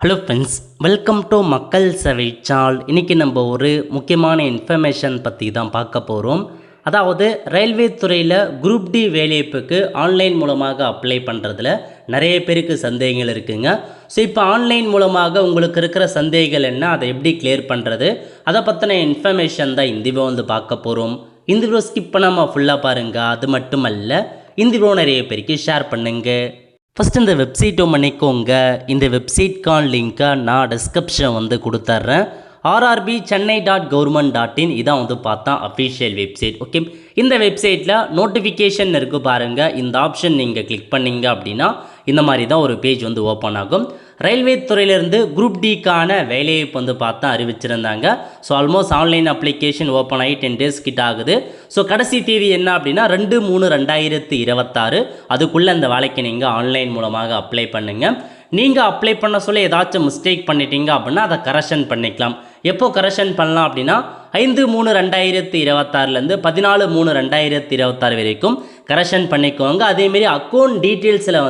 Hello friends, welcome to மக்கள் சேவை channel. இன்றைக்கி நம்ம ஒரு முக்கியமான இன்ஃபர்மேஷன் பற்றி தான் பார்க்க போகிறோம். அதாவது ரயில்வே துறையில் குரூப் டி வேலைவாய்ப்புக்கு ஆன்லைன் மூலமாக அப்ளை பண்ணுறதுல நிறைய பேருக்கு சந்தேகங்கள் இருக்குங்க. ஸோ இப்போ ஆன்லைன் மூலமாக உங்களுக்கு இருக்கிற சந்தேகங்கள் என்ன, அதை எப்படி கிளியர் பண்ணுறது, அதை பற்றின இன்ஃபர்மேஷன் தான் இந்த வீடியோ பார்க்க போகிறோம். இந்த வீடியோ ஸ்கிப் பண்ணாமல் ஃபுல்லாக பாருங்கள். அது மட்டும் அல்ல, இந்த வீடியோ நிறைய பேருக்கு ஷேர் பண்ணுங்கள். ஃபஸ்ட்டு இந்த வெப்சைட்டை பண்ணிக்கோங்க. இந்த வெப்சைட்கான லிங்க்கை நான் டிஸ்கிரிப்ஷன் கொடுத்துட்றேன். rrb.chennai.government.in இதான் பார்த்தா அஃபிஷியல் வெப்சைட். ஓகே, இந்த வெப்சைட்டில் நோட்டிஃபிகேஷன் இருக்குது பாருங்கள். இந்த ஆப்ஷன் நீங்கள் கிளிக் பண்ணிங்க அப்படின்னா இந்த மாதிரி தான் ஒரு பேஜ் ஓப்பன் ஆகும். ரயில்வே துறையிலேருந்து குரூப் டிக்கான வேலைவாய்ப்பு பார்த்தா அறிவிச்சிருந்தாங்க. So almost online application open ஆகி 10 days கிட்ட ஆகுது. ஸோ கடைசி தேதி என்ன அப்படின்னா 2/3/2026. அதுக்குள்ளே அந்த வேலைக்கு நீங்கள் ஆன்லைன் மூலமாக அப்ளை பண்ணுங்கள். நீங்கள் அப்ளை பண்ண சொல்ல ஏதாச்சும் மிஸ்டேக் பண்ணிட்டீங்க அப்படின்னா அதை கரெக்ஷன் பண்ணிக்கலாம். எப்போ கரெக்ஷன் பண்ணலாம் அப்படின்னா 5/3/2026 14/3/2026 வரைக்கும் கரெக்ஷன் பண்ணிக்கோங்க. அதேமாரி அக்கௌண்ட் டீட்டெயில்ஸில்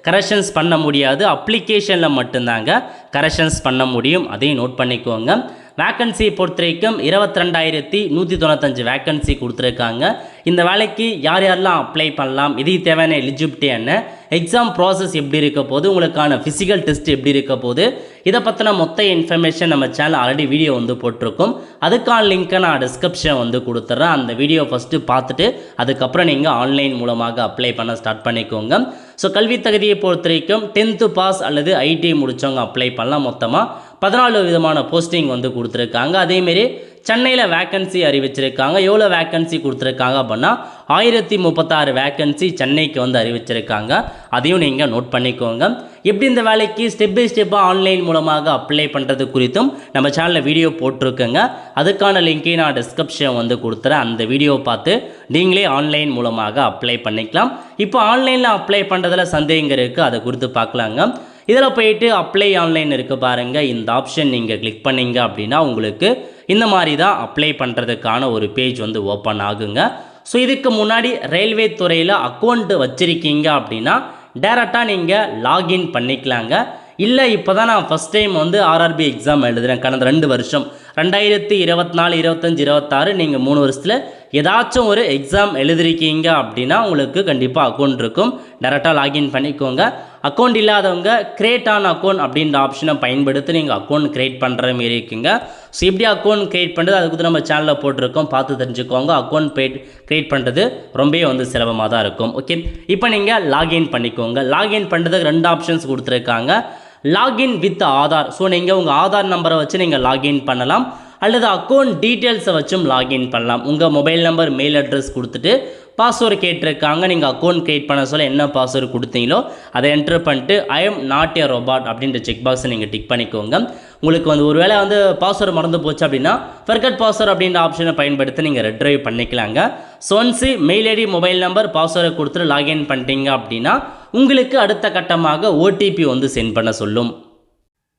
கரெக்ஷன்ஸ் பண்ண முடியாது, அப்ளிகேஷனில் மட்டும்தாங்க கரெக்ஷன்ஸ் பண்ண முடியும். அதையும் நோட் பண்ணிக்கோங்க. வேக்கன்சியை பொறுத்த வரைக்கும் 22,195 வேக்கன்சி கொடுத்துருக்காங்க. இந்த வேலைக்கு யார் யாரெல்லாம் அப்ளை பண்ணலாம், இதுக்கு தேவையான எலிஜிபிலிட்டி என்ன, எக்ஸாம் ப்ராசஸ் எப்படி இருக்க போது, உங்களுக்கான ஃபிசிக்கல் டெஸ்ட் எப்படி இருக்க போது, இதை பற்றின மொத்த இன்ஃபர்மேஷன் நம்ம சேனல் ஆல்ரெடி வீடியோ போட்டிருக்கோம். அதுக்கான லிங்க்கை நான் டிஸ்கிரிப்ஷன் கொடுத்துட்றேன். அந்த வீடியோ ஃபஸ்ட்டு பார்த்துட்டு அதுக்கப்புறம் நீங்கள் ஆன்லைன் மூலமாக அப்ளை பண்ண ஸ்டார்ட் பண்ணிக்கோங்க. ஸோ கல்வி தகுதியை பொறுத்த வரைக்கும் 10th பாஸ் அல்லது ஐடிஐ முடித்தவங்க அப்ளை பண்ணலாம். மொத்தமாக 14 விதமான போஸ்டிங் கொடுத்துருக்காங்க. அதேமாரி சென்னையில் வேக்கன்சி அறிவிச்சிருக்காங்க. எவ்வளோ வேக்கன்சி கொடுத்துருக்காங்க அப்படின்னா 1036 வேக்கன்சி சென்னைக்கு அறிவிச்சிருக்காங்க. அதையும் நீங்கள் நோட் பண்ணிக்கோங்க. எப்படி இந்த வேலைக்கு ஸ்டெப் பை ஸ்டெப்பாக ஆன்லைன் மூலமாக அப்ளை பண்ணுறது குறித்தும் நம்ம சேனலில் வீடியோ போட்டிருக்கேங்க. அதுக்கான லிங்கை நான் டிஸ்கிரிப்ஷன் கொடுத்துறேன். அந்த வீடியோவை பார்த்து நீங்களே ஆன்லைன் மூலமாக அப்ளை பண்ணிக்கலாம். இப்போ ஆன்லைனில் அப்ளை பண்ணுறதுல சந்தேகங்கள் இருக்குது, அதை குறித்து பார்க்கலாங்க. இதில் போயிட்டு அப்ளை ஆன்லைன் இருக்குது பாருங்கள். இந்த ஆப்ஷன் நீங்கள் கிளிக் பண்ணிங்க அப்படின்னா உங்களுக்கு இந்த மாதிரி தான் அப்ளை பண்ணுறதுக்கான ஒரு பேஜ் ஓப்பன் ஆகுங்க. ஸோ இதுக்கு முன்னாடி ரயில்வே துறையில் அக்கௌண்ட் வச்சுருக்கீங்க அப்படின்னா டேரெக்டாக நீங்கள் லாகின் பண்ணிக்கலாங்க. இல்லை இப்போ தான் நான் ஃபஸ்ட் டைம் ஆர்ஆர்பி எக்ஸாம் எழுதுகிறேன். கடந்த 2 வருஷம் 2024, 25, 26 நீங்கள் 3 வருஷத்தில் ஏதாச்சும் ஒரு எக்ஸாம் எழுதிருக்கீங்க அப்படின்னா உங்களுக்கு கண்டிப்பாக அக்கௌண்ட் இருக்கும். டேரெக்டாக லாகின் பண்ணிக்கோங்க. அக்கௌண்ட் இல்லாதவங்க கிரியேட் ஆன் அக்கௌண்ட் அப்படின்ற ஆப்ஷனை பயன்படுத்தி நீங்கள் அக்கௌண்ட் கிரியேட் பண்ணுற மாரி இருக்குங்க. ஸோ எப்படி அக்கௌண்ட் கிரியேட் பண்ணுறது அதுக்கு நம்ம சேனலில் போட்டிருக்கோம், பார்த்து தெரிஞ்சுக்கோங்க. அக்கௌண்ட் கிரியேட் பண்ணுறது ரொம்பவே சுலபமாக தான் இருக்கும். ஓகே, இப்போ நீங்கள் லாகின் பண்ணிக்கோங்க. லாகின் பண்ணுறதுக்கு 2 ஆப்ஷன்ஸ் கொடுத்துருக்காங்க. Login with Aadhaar. ஸோ நீங்கள் உங்கள் ஆதார் நம்பரை வச்சு நீங்கள் லாகின் பண்ணலாம், அல்லது அக்கௌண்ட் டீட்டெயில்ஸை வச்சும் லாகின் பண்ணலாம். உங்கள் மொபைல் நம்பர், மெயில் அட்ரஸ் கொடுத்துட்டு பாஸ்வேர்டு கேட்டிருக்காங்க. நீங்கள் அக்கௌண்ட் கிரியேட் பண்ண சொல்ல என்ன பாஸ்வேர்டு கொடுத்தீங்களோ அதை என்ட்ரு பண்ணிட்டு I am not a robot அப்படின்ற செக் பாக்ஸை நீங்கள் டிக் பண்ணிக்கோங்க. உங்களுக்கு ஒரு வேளை பாஸ்வேர்டு மறந்து போச்சு அப்படின்னா ஃபர்கட் பாஸ்வேர்டு அப்படின்ற ஆப்ஷனை பயன்படுத்தி நீங்கள் ரெட்ரைவ் பண்ணிக்கலாங்க. So once mail ID, mobile number, பாஸ்வேர்டை கொடுத்துட்டு லாகின் பண்ணிட்டீங்க அப்படின்னா உங்களுக்கு அடுத்த கட்டமாக ஓடிபி சென்ட் பண்ண சொல்லும்.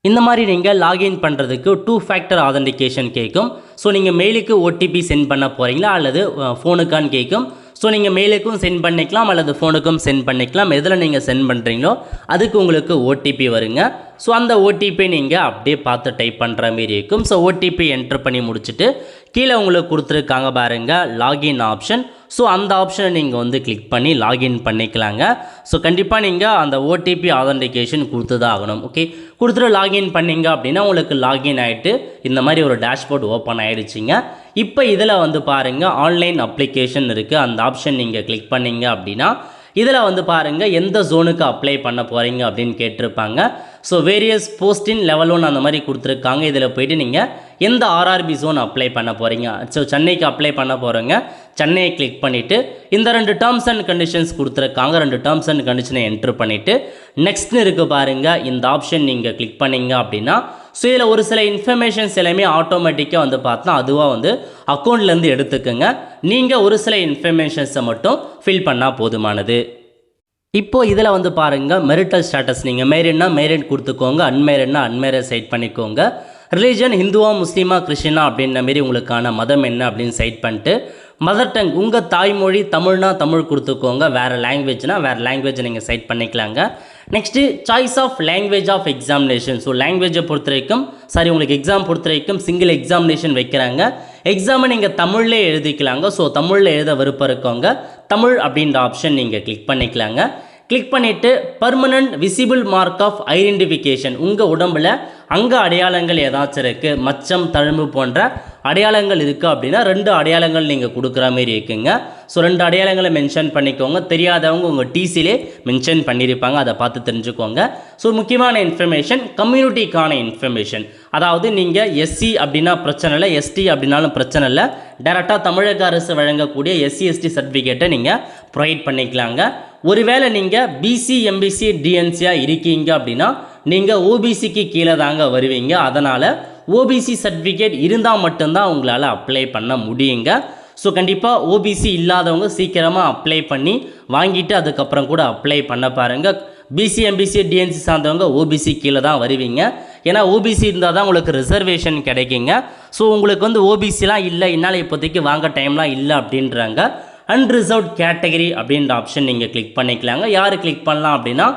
இந்த மாதிரி நீங்கள் லாகின் பண்ணுறதுக்கு 2 ஃபேக்டர் ஆதென்டிகேஷன் கேட்கும். ஸோ நீங்கள் மெயிலுக்கு ஓடிபி சென்ட் பண்ண போகிறீங்களா அல்லது ஃபோனுக்கான்னு கேட்கும். ஸோ நீங்கள் மெயிலுக்கும் சென்ட் பண்ணிக்கலாம் அல்லது ஃபோனுக்கும் சென்ட் பண்ணிக்கலாம். எதில் நீங்கள் சென்ட் பண்ணுறீங்களோ அதுக்கு உங்களுக்கு ஓடிபி வருங்க. ஸோ அந்த ஓடிபி நீங்கள் அப்படியே பார்த்து டைப் பண்ணுற மாரி இருக்கும். ஸோ ஓடிபி என்ட்ரு பண்ணி முடிச்சுட்டு கீழே உங்களுக்கு கொடுத்துருக்காங்க பாருங்கள் லாகின் ஆப்ஷன். ஸோ அந்த ஆப்ஷனை நீங்கள் கிளிக் பண்ணி லாகின் பண்ணிக்கலாங்க. ஸோ கண்டிப்பாக நீங்கள் அந்த ஓடிபி ஆதென்டிகேஷன் கொடுத்து தான் ஆகணும். ஓகே, கொடுத்துட்டு லாகின் பண்ணிங்க அப்படின்னா உங்களுக்கு லாகின் ஆகிட்டு இந்த மாதிரி ஒரு டேஷ்போர்ட் ஓப்பன் ஆகிடுச்சிங்க. இப்போ இதில் பாருங்கள் ஆன்லைன் அப்ளிகேஷன் இருக்குது. அந்த ஆப்ஷன் நீங்கள் கிளிக் பண்ணிங்க அப்படின்னா இதில் பாருங்கள் எந்த ஜோனுக்கு அப்ளை பண்ண போகிறீங்க அப்படின்னு கேட்டிருப்பாங்க. ஸோ வேரியஸ் போஸ்டின் லெவல் 1 அந்த மாதிரி கொடுத்துருக்காங்க. இதில் போய்ட்டு நீங்கள் எந்த ஆர்ஆர்பி ஜோன் அப்ளை பண்ண போகிறீங்க. ஸோ சென்னைக்கு அப்ளை பண்ண போகிறவங்க சென்னையை கிளிக் பண்ணிவிட்டு இந்த 2 டேர்ம்ஸ் அண்ட் கண்டிஷன்ஸ் கொடுத்துருக்காங்க. 2 டேர்ம்ஸ் அண்ட் கண்டிஷனை என்ட்ரு பண்ணிவிட்டு நெக்ஸ்ட்னு இருக்குது பாருங்கள். இந்த ஆப்ஷன் நீங்கள் கிளிக் பண்ணிங்க அப்படின்னா ஸோ இதில் ஒரு சில இன்ஃபர்மேஷன்ஸ் எல்லாமே ஆட்டோமேட்டிக்காக பார்த்தா அதுவாக அக்கௌண்ட்லேருந்து எடுத்துக்கோங்க. நீங்கள் ஒரு சில இன்ஃபர்மேஷன்ஸை மட்டும் ஃபில் பண்ணால் போதுமானது. இப்போது இதில் பாருங்கள் மெரிட்டல் ஸ்டேட்டஸ். நீங்கள் மேரிட்னா மேரிட் கொடுத்துக்கோங்க, அன்மேரிட்னா அன்மேரிட் செட் பண்ணிக்கோங்க. ரிலீஜன் ஹிந்துவா, முஸ்லீமா, கிறிஸ்டினா அப்படின்ற மாரி உங்களுக்கான மதம் என்ன அப்படின்னு செட் பண்ணிட்டு மதர் டங் உங்கள் தாய்மொழி தமிழ்னா தமிழ் கொடுத்துக்கோங்க, வேறு லாங்குவேஜ்னால் வேறு லாங்குவேஜ் நீங்கள் செட் பண்ணிக்கலாங்க. Next choice of language of examination. So லாங்குவேஜை பொறுத்த வரைக்கும் உங்களுக்கு எக்ஸாம் பொறுத்த வரைக்கும் சிங்கிள் எக்ஸாமினேஷன் வைக்கிறாங்க. எக்ஸாமை நீங்கள் தமிழ்லே எழுதிக்கலாங்க. ஸோ தமிழில் எழுத விருப்பம் இருக்கவங்க தமிழ் அப்படின்ற ஆப்ஷன் நீங்கள் கிளிக் பண்ணிக்கலாங்க. கிளிக் பண்ணிவிட்டு permanent visible mark of identification, உங்கள் உடம்பில் அங்கே அடையாளங்கள் ஏதாச்சும் இருக்குது, மச்சம் தழும்பு போன்ற அடையாளங்கள் இருக்குது அப்படின்னா 2 அடையாளங்கள் நீங்கள் கொடுக்குற மாரி இருக்குங்க. ஸோ 2 அடையாளங்களை மென்ஷன் பண்ணிக்கோங்க. தெரியாதவங்க உங்கள் டிசிலே மென்ஷன் பண்ணியிருப்பாங்க, அதை பார்த்து தெரிஞ்சுக்கோங்க. ஸோ முக்கியமான இன்ஃபர்மேஷன் கம்யூனிட்டிக்கான இன்ஃபர்மேஷன். அதாவது நீங்கள் எஸ்சி அப்படின்னா பிரச்சனை இல்லை, எஸ்டி அப்படின்னாலும் பிரச்சனை இல்லை. டேரெக்டாக தமிழக அரசு வழங்கக்கூடிய எஸ்சி எஸ்டி சர்டிஃபிகேட்டை நீங்கள் ப்ரொவைட் பண்ணிக்கலாங்க. ஒருவேளை நீங்கள் பிசி எம்பிசி டிஎன்சியாக இருக்கீங்க அப்படின்னா நீங்கள் ஓபிசிக்கு கீழே தாங்க வருவீங்க. அதனால் ஓபிசி சர்டிஃபிகேட் இருந்தால் மட்டும்தான் உங்களால் அப்ளை பண்ண முடியுங்க. ஸோ கண்டிப்பாக ஓபிசி இல்லாதவங்க சீக்கிரமாக அப்ளை பண்ணி வாங்கிட்டு அதுக்கப்புறம் கூட அப்ளை பண்ண பாருங்கள். பிசி எம்பிசி டிஎன்சி சார்ந்தவங்க ஓபிசி கீழே தான் வருவீங்க. ஏன்னா ஓபிசி இருந்தால் தான் உங்களுக்கு ரிசர்வேஷன் கிடைக்குங்க. ஸோ உங்களுக்கு ஓபிசிலாம் இல்லை, என்னால் இப்போதைக்கு வாங்க டைம்லாம் இல்லை அப்படின்றாங்க. அன்ரிசர்வ்ட் கேட்டகரி அப்படின்ற ஆப்ஷன் நீங்கள் கிளிக் பண்ணிக்கலாங்க. யார் கிளிக் பண்ணலாம் அப்படின்னா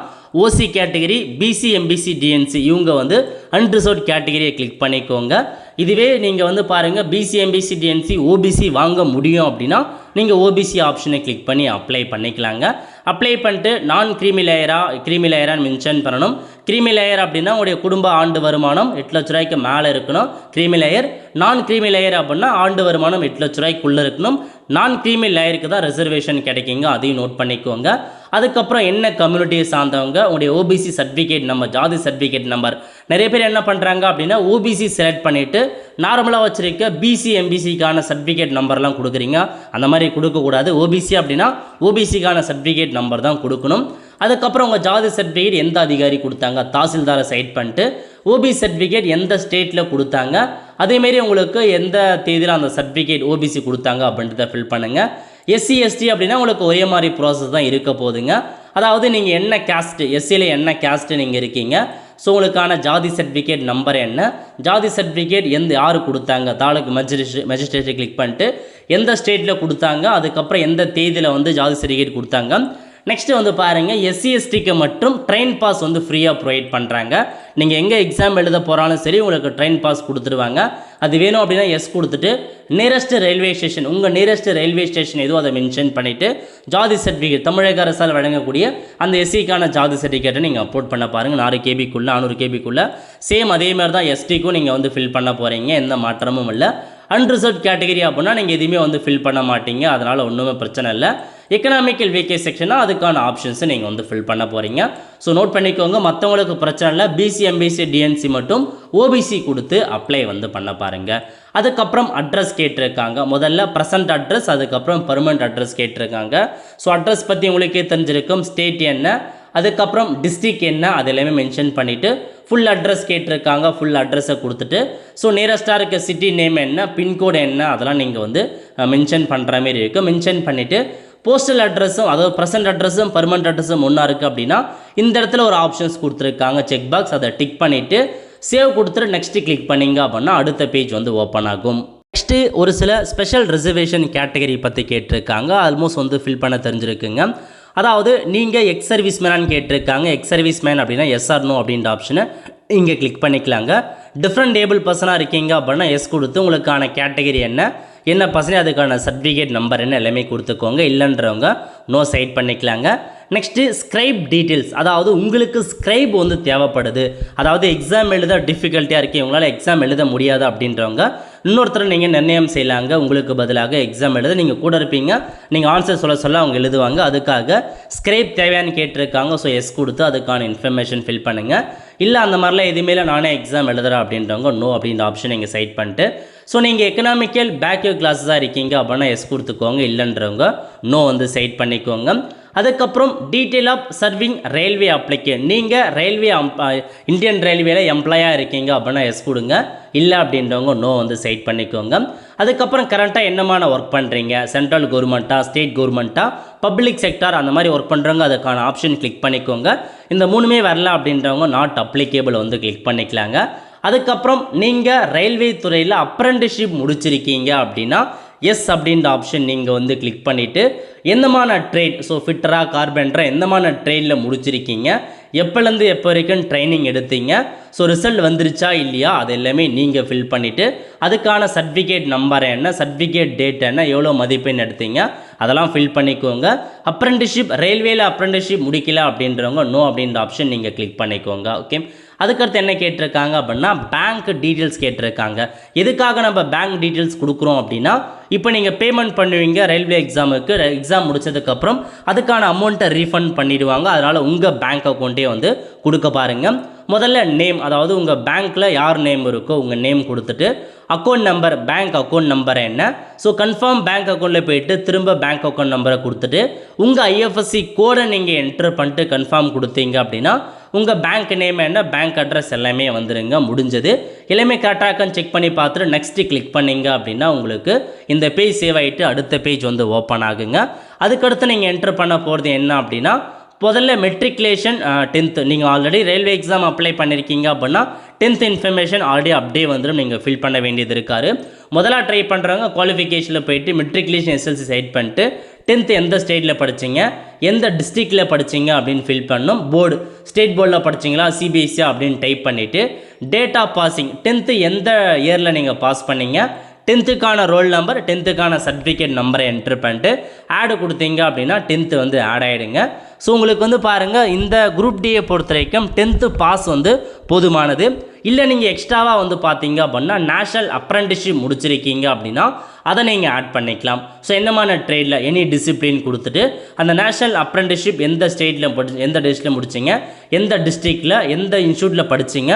OC category, BC MBC DNC இவங்க அன்ரிசர்வ்ட் கேட்டகரியை கிளிக் பண்ணிக்கோங்க. இதுவே நீங்கள் பாருங்கள் பிசி எம்பிசி டிஎன்சி ஓபிசி வாங்க முடியும் அப்படின்னா நீங்கள் ஓபிசி ஆப்ஷனை கிளிக் பண்ணி அப்ளை பண்ணிக்கலாங்க. அப்ளை பண்ணிட்டு நான் கிரீமி லேயரான்னு மென்ஷன் பண்ணணும். கிரீமி லேயர் அப்படின்னா உங்களுடைய குடும்ப ஆண்டு வருமானம் 8 லட்ச ரூபாய்க்கு மேலே இருக்கணும் கிரீமி லேயர். நான் கிரீமி லேயர் அப்படின்னா ஆண்டு வருமானம் 8 லட்ச ரூபாய்க்குள்ளே இருக்கணும். நான் கிரீமி லேயருக்கு தான் ரிசர்வேஷன் கிடைக்குங்க, அதையும் நோட் பண்ணிக்கோங்க. அதுக்கப்புறம் என்ன கம்யூனிட்டியை சார்ந்தவங்க உங்களுடைய ஓபிசி சர்டிஃபிகேட் நம்பர், ஜாதி சர்டிஃபிகேட் நம்பர். நிறைய பேர் என்ன பண்ணுறாங்க அப்படின்னா ஓபிசி செலக்ட் பண்ணிவிட்டு நார்மலாக வச்சுருக்க பிசி எம்பிசிக்கான சர்டிஃபிகேட் நம்பர்லாம் கொடுக்குறீங்க. அந்த மாதிரி கொடுக்கக்கூடாது. ஓபிசி அப்படின்னா ஓபிசிக்கான சர்டிஃபிகேட் நம்பர் தான் கொடுக்கணும். அதுக்கப்புறம் உங்கள் ஜாதி சர்டிஃபிகேட் எந்த அதிகாரி கொடுத்தாங்க, தாசில்தாரை சைட் பண்ணிட்டு ஓபிசி சர்டிஃபிகேட் எந்த ஸ்டேட்டில் கொடுத்தாங்க, அதேமாரி உங்களுக்கு எந்த தேதியில் அந்த சர்டிஃபிகேட் ஓபிசி கொடுத்தாங்க அப்படின்றத ஃபில் பண்ணுங்கள். எஸ்சி எஸ்டி அப்படின்னா உங்களுக்கு ஒரே மாதிரி ப்ராசஸ் தான் இருக்க போகுதுங்க. அதாவது நீங்கள் என்ன கேஸ்ட்டு, எஸ்சியில் என்ன கேஸ்ட்டு நீங்கள் இருக்கீங்க, ஸோ உங்களுக்கான ஜாதி சர்டிஃபிகேட் நம்பர் என்ன, ஜாதி சர்டிஃபிகேட் யார் கொடுத்தாங்க, தாலுக்கு மேஜிஸ்ட்ரேட்டை கிளிக் பண்ணிட்டு எந்த ஸ்டேட்டில் கொடுத்தாங்க, அதுக்கப்புறம் எந்த தேதியில் ஜாதி சர்டிஃபிகேட் கொடுத்தாங்க. நெக்ஸ்ட்டு பாருங்கள் எஸ்சி எஸ்டிக்கு மட்டும் ட்ரெயின் பாஸ் ஃப்ரீயாக ப்ரொவைட் பண்ணுறாங்க. நீங்கள் எங்கே எக்ஸாம் எழுத போகிறாலும் சரி உங்களுக்கு ட்ரெயின் பாஸ் கொடுத்துருவாங்க. அது வேணும் அப்படின்னா எஸ் கொடுத்துட்டு நியரஸ்ட் ரயில்வே ஸ்டேஷன், உங்கள் நியரஸ்ட் ரயில்வே ஸ்டேஷன் எதுவும் அதை மென்ஷன் பண்ணிவிட்டு ஜாதி சர்டிஃபிகேட் தமிழக அரசால் வழங்கக்கூடிய அந்த எஸ்சிக்கான ஜாதி சர்டிஃபிகேட்டை நீங்கள் அப்லோட் பண்ண பாருங்கள். 4 கேபிக்குள்ளே 400 கேபிக்குள்ளே சேம் அதே மாதிரி தான் எஸ்டிக்கும் நீங்கள் ஃபில் பண்ண போகிறீங்க. எந்த மாற்றமும் இல்லை. அன்ரிசர்வ்ட் கேட்டகரி அப்படின்னா நீங்கள் எதுவுமே ஃபில் பண்ண மாட்டீங்க, அதனால் ஒன்றுமே பிரச்சனை இல்லை. எக்கனாமிக்கல் வீக்கே செக்ஷனாக அதுக்கான ஆப்ஷன்ஸை நீங்கள் ஃபில் பண்ண போகிறீங்க. ஸோ நோட் பண்ணிக்கோங்க, மற்றவங்களுக்கு பிரச்சனை இல்லை. பிசி எம்பிசி டிஎன்சி மட்டும் ஓபிசி கொடுத்து அப்ளை பண்ண பாருங்கள். அதுக்கப்புறம் அட்ரஸ் கேட்டிருக்காங்க. முதல்ல ப்ரெசன்ட் அட்ரஸ், அதுக்கப்புறம் பர்மனெண்ட் அட்ரஸ் கேட்டிருக்காங்க. ஸோ அட்ரஸ் பற்றி உங்களுக்கே தெரிஞ்சிருக்கும். ஸ்டேட் என்ன, அதுக்கப்புறம் டிஸ்ட்ரிக்ட் என்ன, அது எல்லாமே மென்ஷன் பண்ணிவிட்டு ஃபுல் அட்ரஸ் கேட்டிருக்காங்க. ஃபுல் அட்ரஸை கொடுத்துட்டு ஸோ நியரஸ்ட்டாக இருக்க சிட்டி நேம் என்ன, பின்கோடு என்ன, அதெல்லாம் நீங்கள் மென்ஷன் பண்ணுற மாரி இருக்குது. மென்ஷன் பண்ணிவிட்டு போஸ்டல் அட்ரஸும், அதாவது ப்ரெசன்ட் அட்ரஸும் பர்மனெண்ட் அட்ரஸும் ஒன்றா இருக்குது அப்படின்னா இந்த இடத்துல ஒரு ஆப்ஷன்ஸ் கொடுத்துருக்காங்க, செக் பாக்ஸ், அதை டிக் பண்ணிவிட்டு சேவ் கொடுத்துட்டு நெக்ஸ்ட்டு கிளிக் பண்ணிங்க அப்படின்னா அடுத்த பேஜ் ஓப்பன் ஆகும். நெக்ஸ்ட்டு ஒரு சில ஸ்பெஷல் ரிசர்வேஷன் கேட்டகரி பற்றி கேட்டிருக்காங்க. ஆல்மோஸ்ட் ஃபில் பண்ண தெரிஞ்சிருக்குங்க. அதாவது நீங்கள் எக்ஸ் சர்வீஸ் மேனான்னு கேட்டிருக்காங்க. எக்ஸ் சர்வீஸ் மேன் அப்படின்னா எஸ் ஆர் நோ அப்படின்ற ஆப்ஷனை இங்கே கிளிக் பண்ணிக்கலாங்க. டிஃப்ரெண்ட் ஏபிள் பர்சனாக இருக்கீங்க அப்படின்னா எஸ் கொடுத்து உங்களுக்கான கேட்டகரி என்ன பர்சனே அதுக்கான சர்டிஃபிகேட் நம்பர் என்ன எல்லாமே கொடுத்துக்கோங்க. இல்லைன்றவங்க நோ சைட் பண்ணிக்கலாங்க. நெக்ஸ்ட்டு ஸ்க்ரைப் டீட்டெயில்ஸ், அதாவது உங்களுக்கு ஸ்க்ரைப் தேவைப்படுது, அதாவது எக்ஸாம் எழுத டிஃபிகல்ட்டியாக இருக்குது, உங்களால் எக்ஸாம் எழுத முடியாது அப்படின்றவங்க இன்னொருத்தர் நீங்கள் நிர்ணயம் செய்யலாங்க. உங்களுக்கு பதிலாக எக்ஸாம் எழுத நீங்கள் கூட இருப்பீங்க, நீங்கள் ஆன்சர் சொல்ல அவங்க எழுதுவாங்க. அதுக்காக ஸ்க்ரைப் தேவையான்னு கேட்டிருக்காங்க. ஸோ எஸ் கொடுத்து அதுக்கான இன்ஃபர்மேஷன் ஃபில் பண்ணுங்கள். இல்லை அந்த மாதிரிலாம் எதுவுமே நானே எக்ஸாம் எழுதுகிறேன் அப்படின்றவங்க நோ அப்படின்ற ஆப்ஷன் நீங்கள் சைட் பண்ணிட்டு ஸோ நீங்கள் எக்கனாமிக்கல் பேக்வேர்ட் கிளாஸஸாக இருக்கீங்க அப்படின்னா எஸ் கொடுத்துக்கோங்க. இல்லைன்றவங்க நோ சைட் பண்ணிக்கோங்க. அதுக்கப்புறம் detail of serving railway application, நீங்கள் ரயில்வே இந்தியன் ரயில்வேல எம்ப்ளாயாக இருக்கீங்க அப்படின்னா எஸ் கொடுங்க. இல்லை அப்படின்றவங்க நோ சைட் பண்ணிக்கோங்க. அதுக்கப்புறம் கரண்ட்டாக என்னமான ஒர்க் பண்ணுறீங்க, சென்ட்ரல் கவர்மெண்ட்டா, ஸ்டேட் கவர்மெண்ட்டா, பப்ளிக் செக்டார் அந்த மாதிரி ஒர்க் பண்ணுறவங்க அதுக்கான ஆப்ஷன் கிளிக் பண்ணிக்கோங்க. இந்த 3மே வரல அப்படின்றவங்க நாட் அப்ளிகேபிள் கிளிக் பண்ணிக்கலாங்க. அதுக்கப்புறம் நீங்கள் ரயில்வே துறையில் அப்ரெண்டிஸ்ஷிப் முடிச்சிருக்கீங்க அப்படின்னா எஸ் அப்படின்ற ஆப்ஷன் நீங்கள் கிளிக் பண்ணிவிட்டு எந்தமான ட்ரேட், ஸோ ஃபிட்டராக கார்பெண்டராக எந்தமான ட்ரேடில் முடிச்சிருக்கீங்க, எப்போலேருந்து எப்போ வரைக்கும் ட்ரைனிங் எடுத்தீங்க, ஸோ ரிசல்ட் வந்துருச்சா இல்லையா அது எல்லாமே நீங்கள் ஃபில் பண்ணிவிட்டு அதுக்கான சர்டிஃபிகேட் நம்பர் என்ன, சர்டிஃபிகேட் டேட் என்ன, எவ்வளோ மதிப்பெண் எடுத்தீங்க அதெல்லாம் ஃபில் பண்ணிக்கோங்க. அப்ரெண்டிஸ்ஷிப் ரயில்வேல அப்ரெண்டிஸ்ஷிப் முடிக்கல அப்படின்றவங்க நோ அப்படின்ற ஆப்ஷன் நீங்கள் கிளிக் பண்ணிக்கோங்க. ஓகே, அதுக்கடுத்து என்ன கேட்டிருக்காங்க அப்படின்னா பேங்க் டீட்டெயில்ஸ் கேட்டிருக்காங்க. எதுக்காக நம்ம பேங்க் டீட்டெயில்ஸ் கொடுக்குறோம் அப்படின்னா, இப்போ நீங்கள் பேமெண்ட் பண்ணுவீங்க ரயில்வே எக்ஸாமுக்கு, எக்ஸாம் முடிச்சதுக்கப்புறம் அதுக்கான அமௌண்ட்டை ரீஃபண்ட் பண்ணிடுவாங்க. அதனால் உங்கள் பேங்க் அக்கௌண்ட்டே வந்து கொடுக்க பாருங்கள். முதல்ல நேம், அதாவது உங்கள் பேங்க்கில் யார் நேம் இருக்கோ உங்கள் நேம் கொடுத்துட்டு account number, bank account number என்ன, ஸோ கன்ஃபார்ம் பேங்க் அக்கௌண்ட்டில் போய்ட்டு திரும்ப பேங்க் அக்கௌண்ட் நம்பரை கொடுத்துட்டு உங்கள் ஐஎஃப்எஸ்சி கோடை நீங்கள் என்ட்ரு பண்ணிட்டு கன்ஃபார்ம் கொடுத்தீங்க அப்படின்னா உங்கள் பேங்க் நேம் என்ன, பேங்க் அட்ரஸ் எல்லாமே வந்துடுங்க. முடிஞ்சது. எல்லாமே கரெக்டாக இருக்கான்னு செக் பண்ணி பார்த்துட்டு நெக்ஸ்ட்டு கிளிக் பண்ணிங்க அப்படின்னா உங்களுக்கு இந்த பேஜ் சேவ் ஆகிட்டு அடுத்த பேஜ் வந்து ஓப்பன் ஆகுங்க. அதுக்கடுத்து நீங்கள் என்ட்ரு பண்ண போகிறது என்ன அப்படின்னா, முதல்ல மெட்ரிகுலேஷன் 10th, நீங்கள் ஆல்ரெடி ரயில்வே எக்ஸாம் அப்ளை பண்ணியிருக்கீங்க அப்படின்னா 10th இன்ஃபர்மேஷன் ஆல்ரெடி அப்படியே வந்துடும், நீங்கள் ஃபில் பண்ண வேண்டியது இருக்காரு. முதலாக ட்ரை பண்ணுறவங்க குவாலிஃபிகேஷனில் போயிட்டு மெட்ரிகுலேஷன் எஸ்எல்சி சைட் பண்ணிட்டு 10th எந்த ஸ்டேட்டில் படிச்சிங்க, எந்த டிஸ்ட்ரிக்டில் படிச்சிங்க அப்படின்னு ஃபில் பண்ணணும். போர்டு ஸ்டேட் போர்டில் படிச்சிங்களா சிபிஎஸ்சி அப்படின்னு டைப் பண்ணிவிட்டு டேட் ஆஃப் பாசிங் 10th எந்த இயரில் நீங்கள் பாஸ் பண்ணீங்க, 10th roll number, 10th certificate நம்பரை என்ட்ரு பண்ணிட்டு ஆடு கொடுத்தீங்க அப்படின்னா 10th வந்து ஆட் ஆகிடுங்க. ஸோ உங்களுக்கு வந்து பாருங்கள் இந்த குரூப் டியை பொறுத்த வரைக்கும் 10th பாஸ் வந்து போதுமானது. இல்லை நீங்கள் எக்ஸ்ட்ராவாக வந்து பார்த்தீங்க அப்படின்னா நேஷனல் அப்ரெண்டிஸ்ஷிப் முடிச்சிருக்கீங்க அப்படின்னா அதை நீங்கள் ஆட் பண்ணிக்கலாம். ஸோ என்னமான ட்ரேடில் எனி டிசிப்ளின் கொடுத்துட்டு அந்த நேஷனல் அப்ரெண்டிஸ்ஷிப் எந்த ஸ்டேட்டில் எந்த டிஸ்ட்ரிக்டில் முடிச்சிங்க, எந்த டிஸ்ட்ரிக்டில் எந்த இன்ஸ்டியூட்டில் படிச்சிங்க,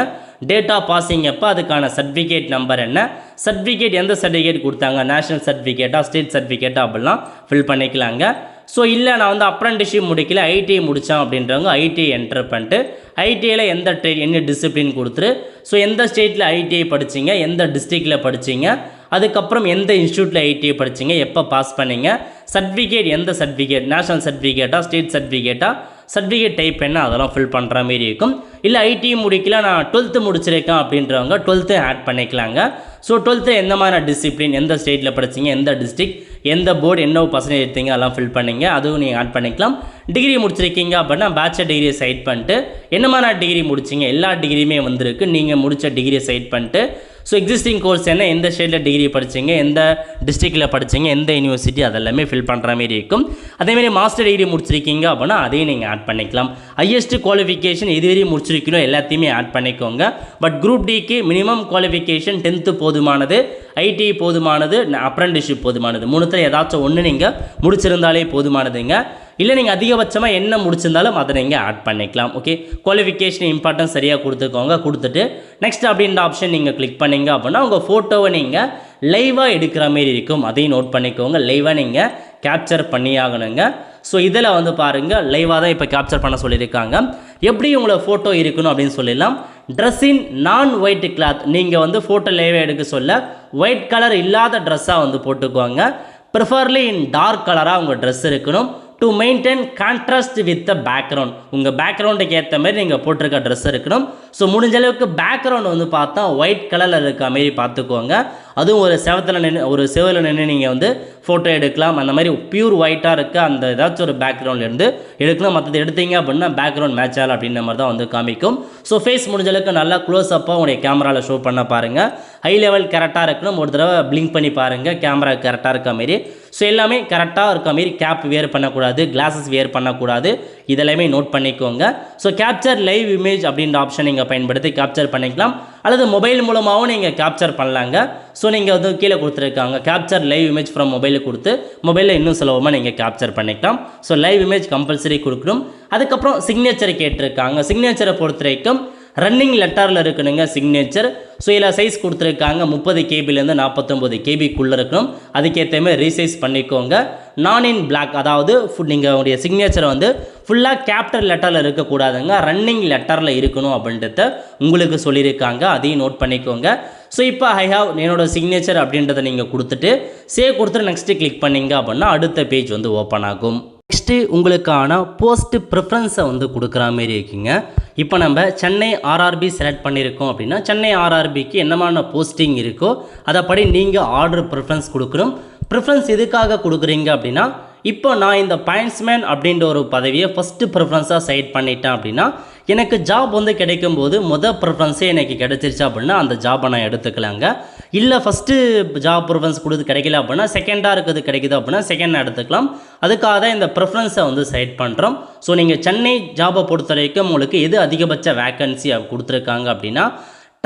டேட் ஆஃப் பாசிங் எப்போ, அதுக்கான சர்டிஃபிகேட் நம்பர் என்ன, சர்டிஃபிகேட் எந்த சர்டிஃபிகேட் கொடுத்தாங்க, நேஷனல் சர்டிஃபிகேட்டா ஸ்டேட் சர்டிஃபிகேட்டா அப்படிலாம் ஃபில் பண்ணிக்கலாங்க. ஸோ இல்லை நான் வந்து அப்ரெண்டிஸ்ஷிப் முடிக்கல ஐடிஐ முடித்தேன் அப்படின்றவங்க ஐடிஐ என்டர் பண்ணிட்டு ஐடிஐயில் எந்த என்ன டிசிப்ளின் கொடுத்துரு, ஸோ எந்த ஸ்டேட்டில் ஐடிஐ படிச்சிங்க, எந்த டிஸ்ட்ரிக்டில் படிச்சிங்க, அதுக்கப்புறம் எந்த இன்ஸ்டியூட்டில் ஐடிஐ படிச்சிங்க, எப்போ பாஸ் பண்ணிங்க, சர்டிஃபிகேட் எந்த சர்டிஃபிகேட், நேஷனல் சர்டிஃபிகேட்டா ஸ்டேட் சர்டிஃபிகேட்டா, சர்டிஃபிகேட் டைப் என்ன அதெல்லாம் ஃபில் பண்ணுற மாரி இருக்கும். இல்லை ஐடி முடிக்கல நான் 12th முடிச்சிருக்கேன் அப்படின்றவங்க 12th ஆட் பண்ணிக்கலாங்க. ஸோ 12th எந்த மாதிரி டிசிப்ளின், எந்த ஸ்டேட்டில் படிச்சிங்க, எந்த டிஸ்ட்ரிக்ட், எந்த போர்டு, என்ன பர்சன்டேஜ் எடுத்தீங்க அதெல்லாம் ஃபில் பண்ணிங்க, அதுவும் நீங்கள் ஆட் பண்ணிக்கலாம். டிகிரி முடிச்சிருக்கீங்க அப்படின்னா பேச்சுலர் டிகிரியை சைட் பண்ணிட்டு என்ன மாதிரி டிகிரி முடிச்சிங்க, எல்லா டிகிரியுமே வந்திருக்கு, நீங்கள் முடித்த டிகிரியை சைட் பண்ணிட்டு ஸோ எக்ஸிஸ்டிங் கோர்ஸ் என்ன, எந்த ஸ்டேட்டில் டிகிரி படிச்சிங்க, எந்த டிஸ்ட்ரிக்டில் படிச்சிங்க, எந்த யூனிவர்சிட்டி அதெல்லாமே ஃபில் பண்ணுற மாரி இருக்கும். அதேமாதிரி மாஸ்டர் டிகிரி முடிச்சிருக்கீங்க அப்படின்னா அதையும் நீங்கள் ஆட் பண்ணிக்கலாம். ஹையஸ்ட் குவாலிஃபிகேஷன் எதுவரையும் முடிச்சிருக்கீங்களோ எல்லாத்தையுமே ஆட் பண்ணிக்கோங்க. பட் குரூப் டிக்கு மினிமம் குவாலிஃபிகேஷன் 10th போதுமானது, ஐடி போதுமானது, அப்ரெண்டிஸ்ஷிப் போதுமானது. மூணுத்தில் ஏதாச்சும் ஒன்று நீங்கள் முடிச்சிருந்தாலே போதுமானதுங்க. இல்லை நீங்கள் அதிகபட்சமாக என்ன முடிச்சிருந்தாலும் அதை நீங்கள் ஆட் பண்ணிக்கலாம். ஓகே, குவாலிஃபிகேஷன் இம்பார்ட்டன்ஸ் சரியாக கொடுத்துக்கோங்க. கொடுத்துட்டு நெக்ஸ்ட் அப்படின்ற ஆப்ஷன் நீங்கள் கிளிக் பண்ணிங்க அப்படின்னா உங்கள் ஃபோட்டோவை நீங்கள் லைவாக எடுக்கிற மாரி இருக்கும், அதையும் நோட் பண்ணிக்கோங்க. லைவாக நீங்கள் கேப்சர் பண்ணி ஆகணுங்க. ஸோ இதில் வந்து பாருங்கள் லைவாக தான் இப்போ கேப்சர் பண்ண சொல்லியிருக்காங்க. எப்படி உங்களை ஃபோட்டோ இருக்கணும் அப்படின்னு சொல்லிடலாம். ட்ரெஸ் இன் நான் ஒயிட் கிளாத், நீங்கள் வந்து ஃபோட்டோ லைவாக எடுக்க சொல்ல ஒயிட் கலர் இல்லாத ட்ரெஸ்ஸாக வந்து போட்டுக்கோங்க. ப்ரிஃபர்லி இன் டார்க் கலராக உங்கள் ட்ரெஸ் இருக்கணும். To maintain contrast with the background, உங்கள் பேக்ரவுண்டுக்கு ஏற்ற மாதிரி நீங்கள் போட்டிருக்க ட்ரெஸ் இருக்கணும். ஸோ முடிஞ்ச அளவுக்கு பேக்ரவுண்ட் வந்து பார்த்தா ஒயிட் கலரில் இருக்க மாரி பார்த்துக்கோங்க. அதுவும் ஒரு செவத்தில் நின்று நீங்கள் வந்து ஃபோட்டோ எடுக்கலாம். அந்த மாதிரி பியூர் ஒயிட்டாக இருக்க அந்த ஏதாச்சும் ஒரு பேக்ரவுண்ட்லேருந்து எடுக்கலாம். மற்றது எடுத்தீங்க அப்படின்னா பேக்ரவுண்ட் மேட்ச் ஆகல அப்படின்ற மாதிரி தான் வந்து காமிக்கும். ஸோ ஃபேஸ் முடிஞ்ச அளவுக்கு நல்லா க்ளோஸ் அப்பாக உங்களுடைய கேமராவில் ஷோ பண்ண பாருங்கள். ஹை லெவல் கரெக்டாக இருக்கணும். ஒரு தடவை பிளிங்க் பண்ணி பாருங்கள் கேமரா கரெக்டாக இருக்க மாரி. ஸோ எல்லாமே கரெக்டாக இருக்க மாரி கேப் வேர் பண்ணக்கூடாது, கிளாஸஸ் வேர் பண்ணக்கூடாது, இதெல்லாமே நோட் பண்ணிக்கோங்க. ஸோ கேப்சர் லைவ் இமேஜ் அப்படின்ற ஆப்ஷன் நீங்கள் பயன்படுத்தி கேப்சர் பண்ணிக்கலாம். அல்லது மொபைல் மூலமாகவும் நீங்கள் கேப்சர் பண்ணலாங்க. ஸோ நீங்கள் வந்து கீழே கொடுத்துருக்காங்க கேப்சர் லைவ் இமேஜ் ஃப்ரம் மொபைலுக்கு கொடுத்து மொபைலில் இன்னும் சுலபமாக நீங்கள் கேப்சர் பண்ணிக்கலாம். ஸோ லைவ் இமேஜ் கம்பல்சரி கொடுக்கணும். அதுக்கப்புறம் சிக்னேச்சர் கேட்டிருக்காங்க. சிக்னேச்சரை பொறுத்த வரைக்கும் ரன்னிங் லெட்டரில் இருக்கணுங்க சிக்னேச்சர். ஸோ இதில் சைஸ் கொடுத்துருக்காங்க 30 KBலேருந்து 49 KBக்குள்ளே இருக்கணும். அதுக்கேற்ற மாதிரி ரீசைஸ் பண்ணிக்கோங்க. நான் இன் பிளாக், அதாவது நீங்கள் உடைய சிக்னேச்சரை வந்து ஃபுல்லாக கேபிட்டல் லெட்டரில் இருக்கக்கூடாதுங்க, ரன்னிங் லெட்டரில் இருக்கணும் அப்படின்றத உங்களுக்கு சொல்லியிருக்காங்க. அதையும் நோட் பண்ணிக்கோங்க. ஸோ இப்போ ஐ ஹாவ் என்னோட சிக்னேச்சர் அப்படின்றத நீங்கள் கொடுத்துட்டு சேவ் கொடுத்துட்டு நெக்ஸ்ட்டு கிளிக் பண்ணிங்க அப்படின்னா அடுத்த பேஜ் வந்து ஓப்பன் ஆகும். நெக்ஸ்ட்டு உங்களுக்கான போஸ்ட் ப்ரிஃபரன்ஸை வந்து கொடுக்குற மாரி இருக்குங்க. இப்போ நம்ம சென்னை ஆர்ஆர்பி செலக்ட் பண்ணியிருக்கோம் அப்படின்னா சென்னை ஆர்ஆர்பிக்கு என்னமான போஸ்டிங் இருக்கோ அதைப்படி நீங்கள் ஆர்டர் ப்ரிஃபரன்ஸ் கொடுக்கணும். ப்ரிஃபரன்ஸ் எதுக்காக கொடுக்குறீங்க அப்படின்னா, இப்போ நான் இந்த பாயிண்ட்ஸ்மேன் அப்படின்ற ஒரு பதவியை ஃபஸ்ட்டு ப்ரிஃபரன்ஸாக செலக்ட் பண்ணிட்டேன் அப்படின்னா எனக்கு ஜாப் வந்து கிடைக்கும்போது ப்ரிஃபரன்ஸே எனக்கு கிடைச்சிருச்சு அப்படின்னா அந்த ஜாப்பை நான் எடுத்துக்கலாங்க. இல்லை ஃபஸ்ட்டு ஜாப் ப்ரிஃபரன்ஸ் கொடுத்து கிடைக்கல அப்படின்னா செகண்டாக இருக்கிறது கிடைக்குது அப்படின்னா செகண்ட் எடுத்துக்கலாம். அதுக்காக தான் இந்த ப்ரிஃபரன்ஸை வந்து செலக்ட் பண்ணுறோம். ஸோ நீங்கள் சென்னை ஜாபை பொறுத்த வரைக்கும் உங்களுக்கு எது அதிகபட்ச வேக்கன்சி கொடுத்துருக்காங்க அப்படின்னா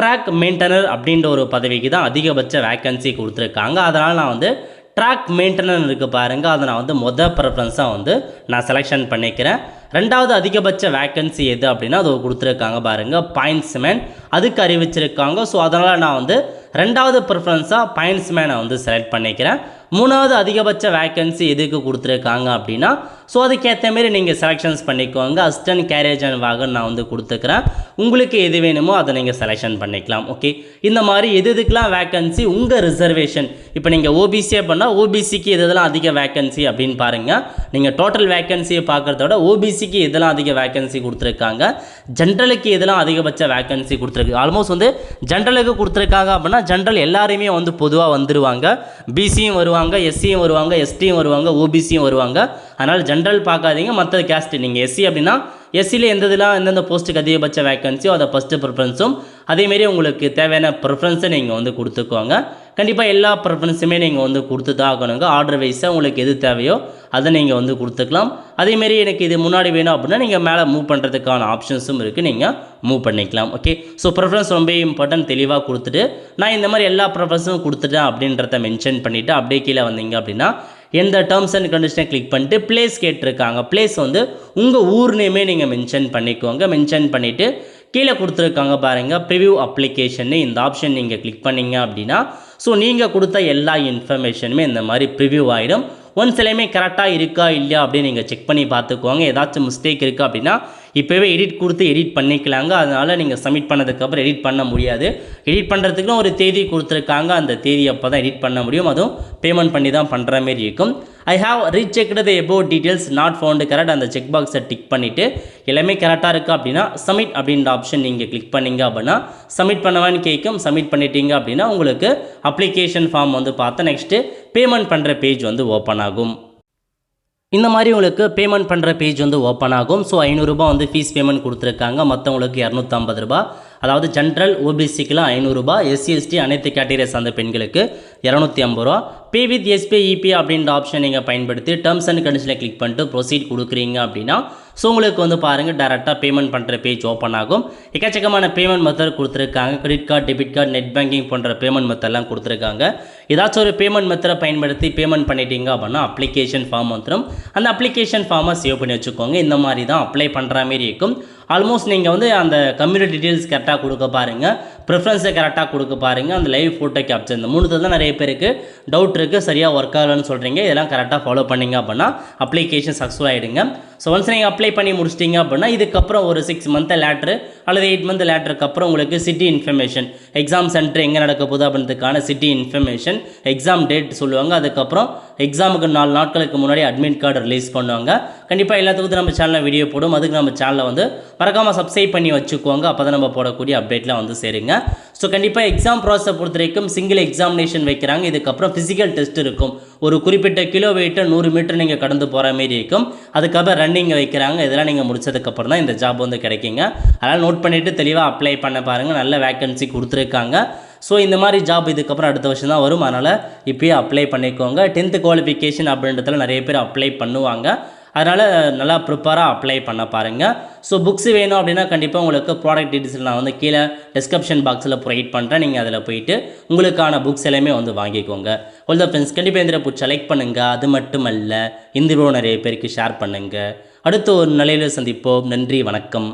ட்ராக் மெயின்டனர் அப்படின்ற ஒரு பதவிக்கு தான் அதிகபட்ச வேக்கன்சி கொடுத்துருக்காங்க. அதனால் நான் வந்து ட்ராக் மெயின்டெனன்ஸ் இருக்குது பாருங்கள், அதை நான் வந்து ப்ரிஃபரன்ஸாக வந்து நான் செலெக்ஷன் பண்ணிக்கிறேன். ரெண்டாவது அதிகபட்ச வேக்கன்சி எது அப்படின்னா அது கொடுத்துருக்காங்க பாருங்கள், பாயிண்ட்ஸ்மேன், அதுக்கு அறிவிச்சிருக்காங்க. ஸோ அதனால் நான் வந்து ரெண்டாவது ப்ரிஃபரன்ஸாக பாயிண்ட்ஸ்மேனை வந்து செலக்ட் பண்ணிக்கிறேன். மூணாவது அதிகபட்ச வேக்கன்சி எதுக்கு கொடுத்துருக்காங்க அப்படின்னா ஸோ அதுக்கேற்ற மாரி நீங்கள் செலெக்ஷன்ஸ் பண்ணிக்கோங்க. அசிஸ்டன்ட் கேரேஜ் அண்ட் வாகன் நான் வந்து கொடுத்துக்கிறேன். உங்களுக்கு எது வேணுமோ அதை நீங்கள் செலெக்ஷன் பண்ணிக்கலாம். ஓகே, இந்த மாதிரி எதுக்கெலாம் வேக்கன்சி உங்கள் ரிசர்வேஷன், இப்போ நீங்கள் ஓபிசியே பண்ணால் ஓபிசிக்கு எதெல்லாம் அதிக வேக்கன்சி அப்படின்னு பாருங்கள். நீங்கள் டோட்டல் வேக்கன்சியை பார்க்குறத விட ஓபிசிக்கு எதெல்லாம் அதிக வேக்கன்சி கொடுத்துருக்காங்க, ஜென்ரலுக்கு எதெல்லாம் அதிகபட்ச வேக்கன்சி கொடுத்துருக்கு. ஆல்மோஸ்ட் வந்து ஜென்ரலுக்கு கொடுத்துருக்காங்க அப்படின்னா ஜென்ரல் எல்லாருமே வந்து பொதுவாக வந்துடுவாங்க. பிசியும் வருவாங்க, எஸ்சியும் வருவாங்க, எஸ்டியும் வருவாங்க, ஓபிசியும் வருவாங்க. அதனால் ஜென்ரல் பார்க்காதீங்க. மற்ற கேஸ்ட் நீங்கள் எஸ்சி அப்படின்னா எஸ்சியில் எந்தெந்த போஸ்ட்டுக்கு அதிகபட்ச வேக்கன்சியோ அதை ஃபஸ்ட்டு ப்ரிஃபரன்ஸும் அதேமாரி உங்களுக்கு தேவையான ப்ரிஃபரன்ஸை நீங்கள் வந்து கொடுத்துக்கோங்க. கண்டிப்பாக எல்லா ப்ரிஃபரன்ஸுமே நீங்கள் வந்து கொடுத்து தான் ஆகணுங்க. ஆர்டர் வைஸாக உங்களுக்கு எது தேவையோ அதை நீங்கள் வந்து கொடுத்துக்கலாம். அதேமாரி எனக்கு இது முன்னாடி வேணும் அப்படின்னா நீங்கள் மேலே மூவ் பண்ணுறதுக்கான ஆப்ஷன்ஸும் இருக்குது, நீங்கள் மூவ் பண்ணிக்கலாம். ஓகே, ஸோ ப்ரிஃபரன்ஸ் ரொம்ப இம்பார்ட்டன்ட், தெளிவாக கொடுத்துட்டு நான் இந்த மாதிரி எல்லா ப்ரிஃபரன்ஸும் கொடுத்துட்டேன் அப்படின்றத மென்ஷன் பண்ணிவிட்டு அப்படியே கீழே வந்தீங்க அப்படின்னா எந்த டேர்ம்ஸ் அண்ட் கண்டிஷனை கிளிக் பண்ணிட்டு பிளேஸ் கேட்டிருக்காங்க. பிளேஸ் வந்து உங்கள் ஊர் நேமே நீங்கள் மென்ஷன் பண்ணிக்கோங்க. மென்ஷன் பண்ணிவிட்டு கீழே கொடுத்துருக்காங்க பாருங்கள் ப்ரிவ்யூ அப்ளிகேஷன், இந்த ஆப்ஷன் நீங்கள் கிளிக் பண்ணிங்க அப்படின்னா ஸோ நீங்கள் கொடுத்த எல்லா இன்ஃபர்மேஷனுமே இந்த மாதிரி ப்ரிவ்யூ ஆகிடும். ஒன்ஸ் எல்லாமே கரெக்டாக இருக்கா இல்லையா அப்படின்னு நீங்கள் செக் பண்ணி பார்த்துக்கோங்க. ஏதாச்சும் மிஸ்டேக் இருக்குது அப்படின்னா இப்போவே எடிட் கொடுத்து எடிட் பண்ணிக்கலாங்க. அதனால் நீங்கள் சப்மிட் பண்ணதுக்கப்புறம் எடிட் பண்ண முடியாது. எடிட் பண்ணுறதுக்குன்னு ஒரு தேதி கொடுத்துருக்காங்க, அந்த தேதி அப்போ தான் எடிட் பண்ண முடியும். அதுவும் பேமெண்ட் பண்ணி தான் பண்ணுற மாரி இருக்கும். I have rechecked the above details not found correct, அந்த செக் பாக்ஸை டிக் பண்ணிவிட்டு எல்லாமே கரெக்டாக இருக்குது அப்படின்னா சப்மிட் அப்படின்ற ஆப்ஷன் நீங்கள் கிளிக் பண்ணிங்க அப்படின்னா சப்மிட் பண்ணவான்னு கேட்கும். சப்மிட் பண்ணிட்டீங்க அப்படின்னா உங்களுக்கு அப்ளிகேஷன் ஃபார்ம் வந்து பார்த்தா நெக்ஸ்ட்டு பேமெண்ட் பண்ணுற பேஜ் வந்து ஓப்பன் ஆகும். இந்த மாதிரி உங்களுக்கு பேமெண்ட் பண்ணுற பேஜ் வந்து ஓப்பன் ஆகும். ஸோ 500 ரூபாய் வந்து ஃபீஸ் பேமெண்ட் கொடுத்துருக்காங்க. மற்றவங்களுக்கு 250 ரூபாய், அதாவது ஜென்ரல் ஓபிசிக்கெலாம் 500 ரூபாய், எஸ்சி எஸ்டி அனைத்து கேட்டகரிஸ் அந்த பெண்களுக்கு 250 ரூபா. பே வித் எஸ்பி இபி அப்படின்ற ஆப்ஷன் நீங்கள் பயன்படுத்தி டேர்ம்ஸ் அண்ட் கண்டிஷனை கிளிக் பண்ணிட்டு ப்ரொசீட் கொடுக்குறீங்க அப்படின்னா ஸோ உங்களுக்கு வந்து பாருங்கள் டேரெக்டாக பேமெண்ட் பண்ணுற பேஜ் ஓப்பன் ஆகும். எக்கச்சக்கமான பேமெண்ட் மெத்தட் கொடுத்துருக்காங்க. Credit card, debit card, net banking போன்ற பேமெண்ட் மெத்தட்லாம் கொடுத்துருக்காங்க. ஏதாச்சும் ஒரு பேமெண்ட் மெத்தடை பயன்படுத்தி பேமெண்ட் பண்ணிட்டீங்க அப்படின்னா அப்ளிகேஷன் ஃபார்ம் வந்துடும். அந்த அப்ளிகேஷன் ஃபார்மை சேவ் பண்ணி வச்சுக்கோங்க. இந்த மாதிரி தான் அப்ளை பண்ணுற மாரி இருக்கும். ஆல்மோஸ்ட் நீங்கள் வந்து அந்த கம்யூனிட்டி டீட்டெயில்ஸ் கரெக்டாக கொடுக்க பாருங்கள், ப்ரிஃபரன்ஸை கரெக்டாக கொடுக்க பாருங்கள், அந்த லைவ் ஃபோட்டோ கேப்சர், இந்த 3 தான் நிறைய பேருக்கு டவுட் இருக்குது, சரியாக ஒர்க் ஆகலன்னு சொல்கிறீங்க. இதெல்லாம் கரெக்டாக ஃபாலோ பண்ணிங்க அப்படின்னா அப்ளிகேஷன் சக்ஸஸ் ஆகிடுங்க. ஸோ ஒன்ஸ் நீங்கள் அப்ளை பண்ணி முடிச்சிட்டிங்க அப்படின்னா இதுக்கப்புறம் ஒரு 6 மந்த் லேட்ரு அல்லது 8 மந்த் லேட்டருக்கு அப்புறம் உங்களுக்கு சிட்டி இன்ஃபர்மேஷன், எக்ஸாம் சென்டர் எங்கே நடக்க போகுது அப்படின்றதுக்கான சிட்டி இன்ஃபர்மேஷன், எக்ஸாம் டேட் சொல்லுவாங்க. அதுக்கப்புறம் எக்ஸாமுக்கு 4 நாட்களுக்கு முன்னாடி அட்மிட் கார்டு ரிலீஸ் பண்ணுவாங்க. கண்டிப்பாக எல்லாத்துக்கும் நம்ம சேனலில் வீடியோ போடும். அதுக்கு நம்ம சேனலை வந்து மறக்காமல் சப்ஸ்கிரைப் பண்ணி வச்சுக்கோங்க. அப்போ தான் நம்ம போடக்கூடிய அப்டேட்லாம் வந்து சேருங்க. ஸோ கண்டிப்பாக எக்ஸாம் ப்ராசஸை பொறுத்த வரைக்கும் சிங்கிள் எக்ஸாமினேஷன் வைக்கிறாங்க. இதுக்கப்புறம் ஃபிசிக்கல் டெஸ்ட் இருக்கும். ஒரு குறிப்பிட்ட கிலோ வெயிட்டை 100 மீட்டர் நீங்கள் கடந்து போகிற மாரி இருக்கும். அதுக்கப்புறம் ரன்னிங் வைக்கிறாங்க. இதெல்லாம் நீங்கள் முடிச்சதுக்கப்புறம் தான் இந்த ஜாப் வந்து கிடைக்குங்க. அதனால் நோட் பண்ணிவிட்டு தெளிவாக அப்ளை பண்ண பாருங்கள். நல்ல வேக்கன்சி கொடுத்துருக்காங்க. ஸோ இந்த மாதிரி ஜாப் இதுக்கப்புறம் அடுத்த வருஷம் தான் வரும். அதனால் இப்போயே அப்ளை பண்ணிக்கோங்க. 10th குவாலிஃபிகேஷன் அப்படின்றதுல நிறைய பேர் அப்ளை பண்ணுவாங்க. அதனால் நல்லா ப்ரிப்பராக அப்ளை பண்ண பாருங்கள். ஸோ புக்ஸ் வேணும் அப்படின்னா கண்டிப்பாக உங்களுக்கு ப்ராடக்ட் டீட்டெயில்ஸ் நான் வந்து கீழே டிஸ்கிரிப்ஷன் பாக்ஸில் ப்ரொவைட் பண்ணுறேன். நீங்கள் அதில் போயிட்டு உங்களுக்கான புக்ஸ் எல்லாமே வந்து வாங்கிக்கோங்க. ஆல் த ஃப்ரெண்ட்ஸ், கண்டிப்பாக இந்த புக் செலக்ட் பண்ணுங்கள். அது மட்டுமல்ல இந்த வீடியோ நிறைய பேருக்கு ஷேர் பண்ணுங்கள். அடுத்த ஒரு நிலையில் சந்திப்போம். நன்றி, வணக்கம்.